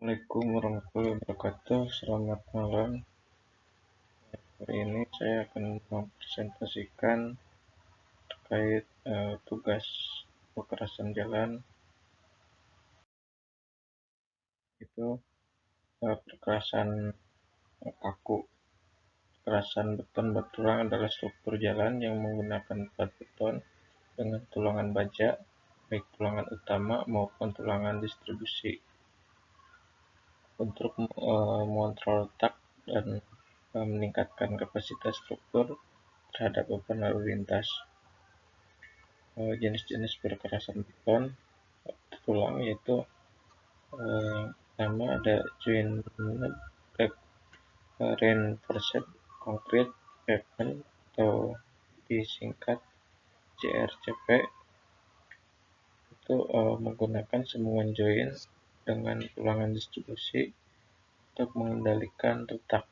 Assalamualaikum warahmatullahi wabarakatuh. Selamat malam. Hari ini saya akan mempresentasikan terkait tugas pekerasan jalan. Itu perkerasan kaku. Kekerasan beton bertulang adalah struktur jalan yang menggunakan plat beton dengan tulangan baja, baik tulangan utama maupun tulangan distribusi, untuk mengontrol letak dan meningkatkan kapasitas struktur terhadap beban lalu lintas. Jenis-jenis perkerasan beton tulang yaitu pertama ada joint reinforced concrete pavement atau disingkat JRCP. Itu menggunakan sambungan joint dengan tulangan distribusi untuk mengendalikan letak.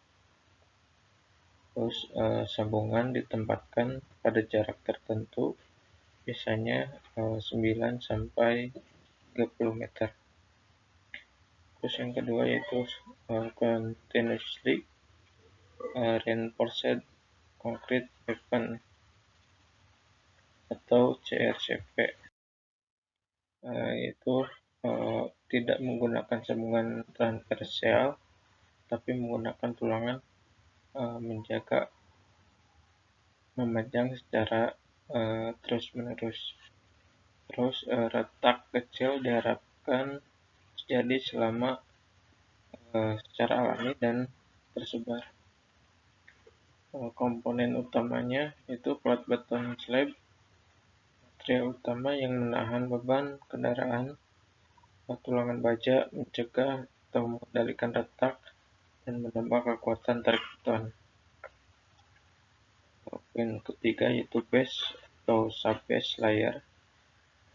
Terus sambungan ditempatkan pada jarak tertentu, biasanya 9 sampai 30 meter. Terus yang kedua yaitu continuously reinforced concrete pavement atau CRCP, yaitu tidak menggunakan sambungan transversial tapi menggunakan tulangan menjaga memanjang secara terus-menerus. Terus retak kecil diharapkan terjadi selama secara alami dan tersebar. Komponen utamanya itu plat beton slab, material utama yang menahan beban kendaraan, tulangan baja mencegah atau mengendalikan retak dan menambah kekuatan tarik beton. Poin ketiga yaitu base atau subbase layer,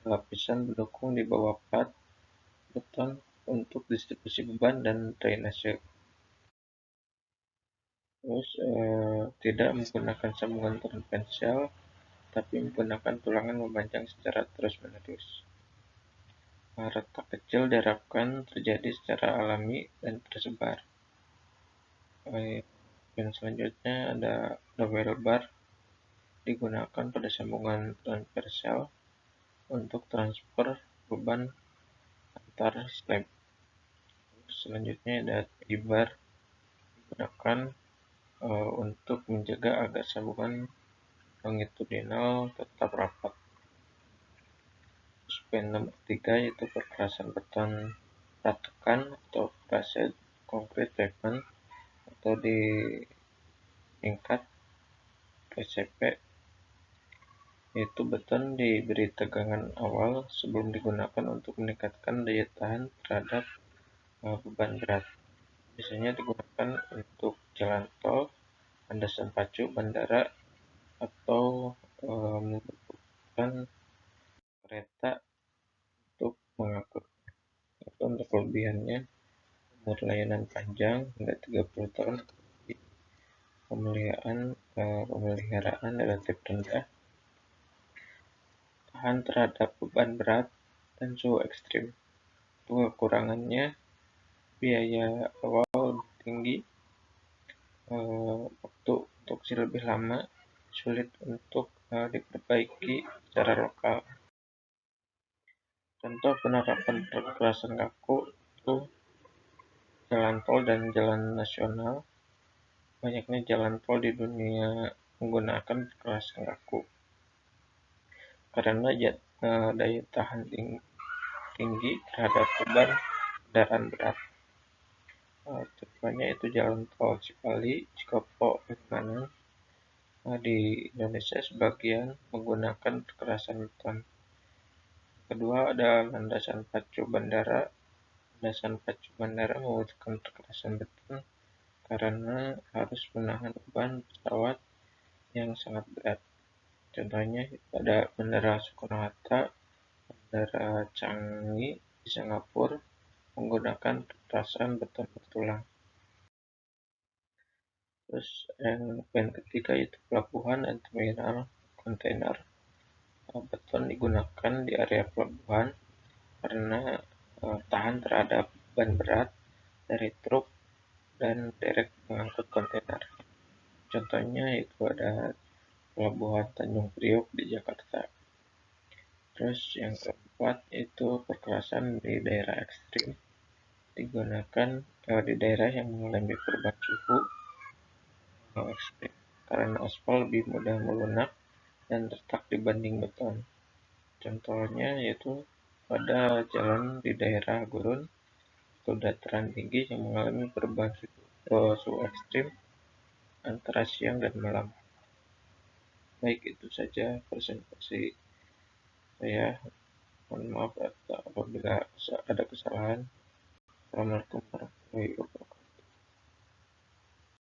lapisan pendukung di bawah plat beton untuk distribusi beban dan drainase. Terus tidak menggunakan sambungan transversial tapi menggunakan tulangan memanjang secara terus-menerus. Retak kecil diharapkan terjadi secara alami dan tersebar. Dan selanjutnya ada dowel bar, digunakan pada sambungan transversial untuk transfer beban antar slab. Selanjutnya ada T-bar, digunakan untuk menjaga agar sambungan longitudinal tetap rapat. Poin nomor 3 yaitu perkerasan beton ratakan atau pressed concrete pavement atau disingkat PCP, yaitu beton diberi tegangan awal sebelum digunakan untuk meningkatkan daya tahan terhadap beban berat. Biasanya digunakan untuk jalan tol, landasan pacu, bandara, atau membutuhkan kereta untuk mengangkut. Atau untuk kelebihannya, umur layanan panjang hingga 30 tahun, pemeliharaan relatif rendah, tahan terhadap beban berat dan suhu ekstrim. Kekurangannya, biaya awal lebih tinggi, waktu produksi lebih lama, sulit untuk diperbaiki secara lokal. Contoh penerapan perkerasan kaku itu jalan tol dan jalan nasional. Banyaknya jalan tol di dunia menggunakan perkerasan kaku karena daya tahan tinggi terhadap beban kendaraan berat. Contohnya itu jalan tol Cipali, Cikopo, Palimanan. Di Indonesia sebagian menggunakan perkerasan beton. Kedua ada landasan pacu bandara. Landasan pacu bandara membutuhkan perkerasan beton karena harus menahan beban pesawat yang sangat berat. Contohnya ada Bandara Soekarno-Hatta, Bandara Changi di Singapura menggunakan perkerasan beton bertulang. Terus yang poin ketiga itu pelabuhan dan terminal kontainer. Beton digunakan di area pelabuhan karena tahan terhadap beban berat dari truk dan derek pengangkut kontainer. Contohnya itu ada Pelabuhan Tanjung Priok di Jakarta. Terus yang keempat itu perkerasan di daerah ekstrim digunakan di daerah yang mengalami perubahan suhu ekstrim karena aspal lebih mudah melunak dan retak dibanding beton. Contohnya yaitu pada jalan di daerah gurun atau dataran tinggi yang mengalami perubahan suhu ekstrim antara siang dan malam. Baik, itu saja presentasi saya. Mohon maaf apabila ada kesalahan. Assalamualaikum warahmatullahi wabarakatuh.